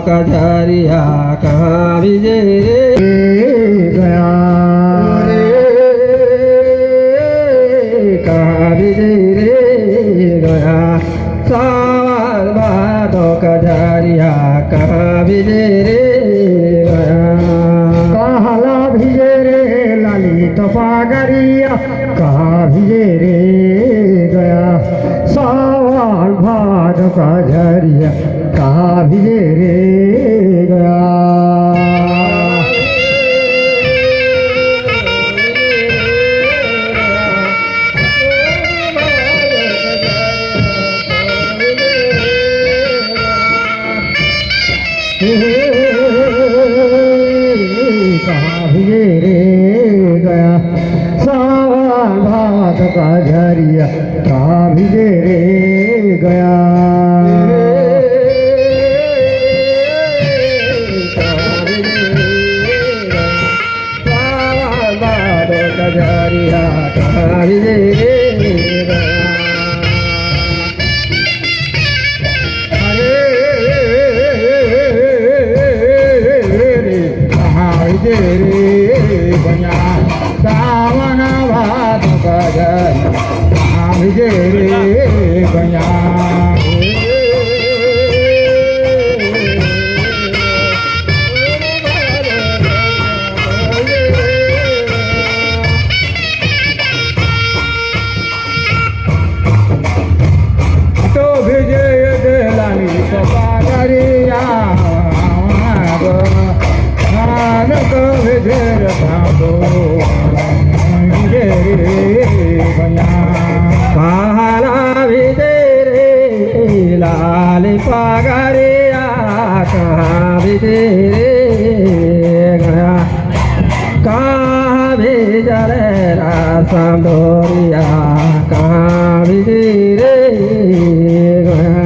कजरिया कहाँ विजय रे गया कहाँ विजय रे गया सावन भादो कजरिया कहाँ विजय रे गया कहला विजय रे ललित पागरिया कहाँ विजय रे गया सावन भादो कजरिया कहाँ विजय रे गया कहाँ विजय रे गया सावन भाद का झरिया कहाँ विजय रे गया कजरिया कहाँ विजय रे गया अरे कहाँ विजय रे गया सावन भाद कजरिया कहाँ विजय रे गया कहाँ विजय रे लाल पगरिया कहाँ विजय रे गया कहाँ विजय रासम डोरिया कहाँ विजय रे गया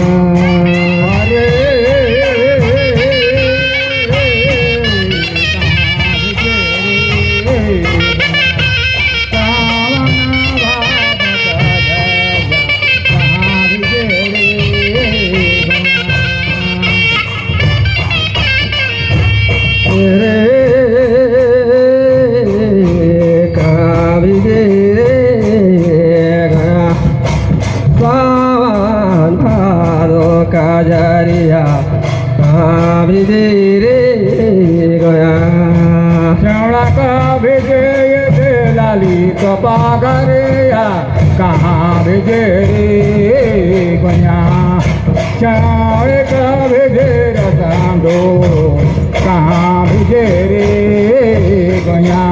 कजरिया कहाँ विजय रे गया श्रवण का विजय रे लाली कपागरिया कहाँ विजय रे गया श्रवण का विजय रसांदो कहाँ विजय रे गया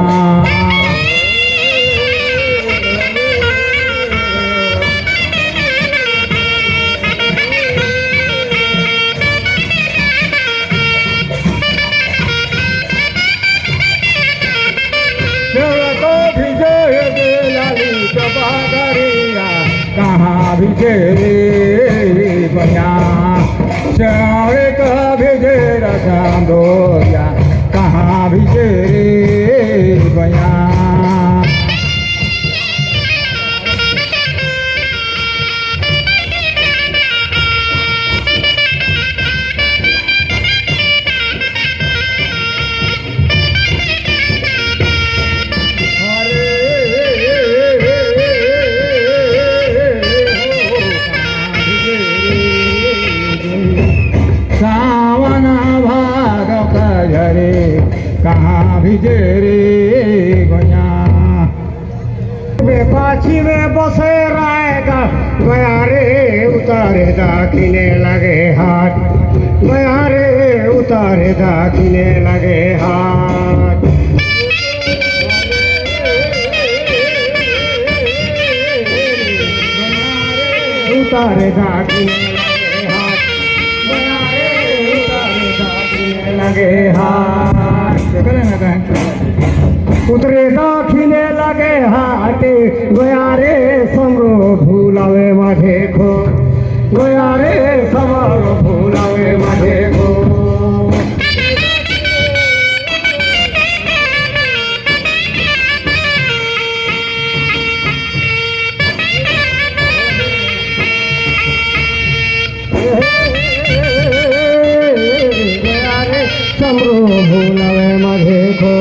कहाँ विजय रे गया श्याम का विजय रसांदो कहाँ विजय रे गया कहाँ भिजे रे गोया पाछी में बसे रायगा गया रे उतारे दाखिने लगे हाथ गया रे उतारे दाखिने लगे हाथ उतारे दाखिने लगे हाथ गया रे उतारे दाखिने लगे हाथ उतरे दाखिने लगे हाटे गया रे समरो भूलावे माझे खो गया रे समरो भूलावे माझे खो गया रे समरो भूलावे माझे खो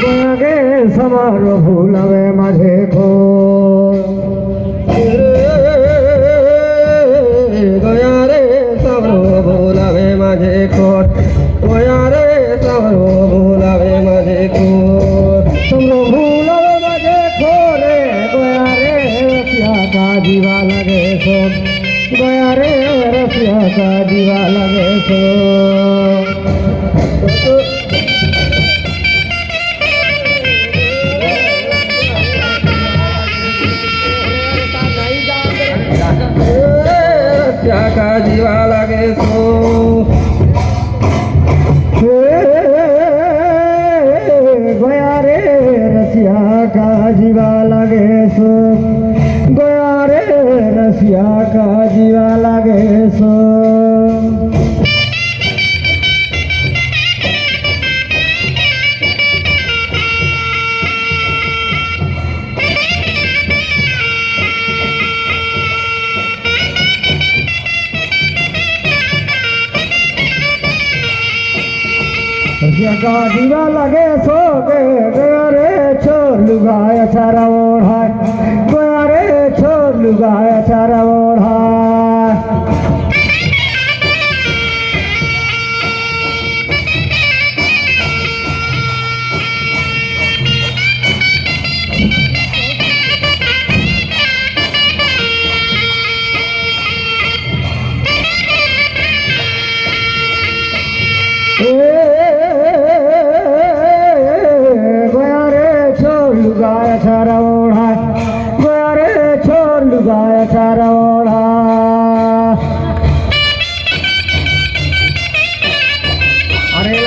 गया गे समारो भूलावे माझे खो गया रे समरो भूलावे माझे खो गया रे समरो भूलावे माझे खो समरो भूलावे माझे खो रे गया रे रसिया का जीवा लगे सो गया रे रसिया का जीवा लगे सो का जीवा लगे सो गया रे रसिया का जीवा लगे सो गया रे रसिया का जीवा लगे सो रसिया का जीवा लगे सो गया रे छोर लुगाया चारा ओढ़ा गया रे छोर लुगाया चारा ओढ़ा लुगाया चारा ओढ़ा गया रे छोर लुगाया चारा ओढ़ा अरे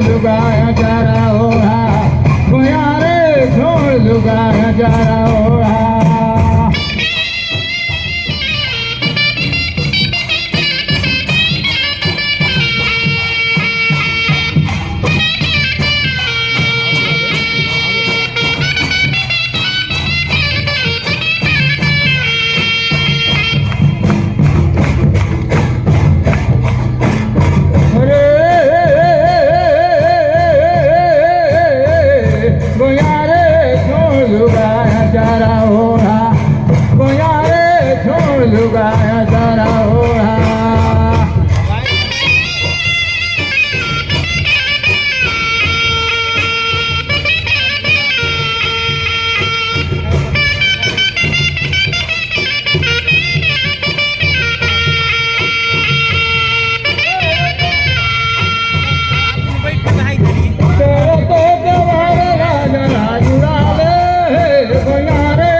लुगाया चारा ओढ़ा गया रे छोड़ लुगाया चारा ओढ़ा लुगाया चारा ओढ़ा तेरे तो जवार राजा जुड़ा ले गया रे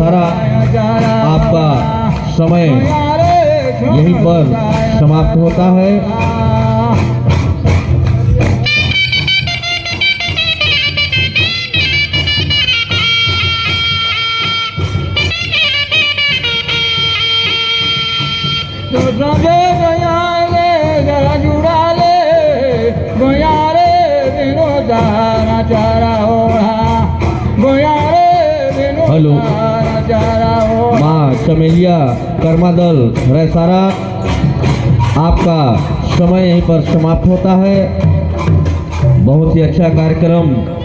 सारा आपका समय यहीं पर समाप्त होता है। तो सबे गया रे जरा जुड़ा ले गया रे बिनो तारा चारा ओढ़ा गया रे बिनो हेलो। तारा चारा ओढ़ा। माँ चमेलिया कर्मादल रैसारा आपका समय यहीं पर समाप्त होता है। बहुत ही अच्छा कार्यक्रम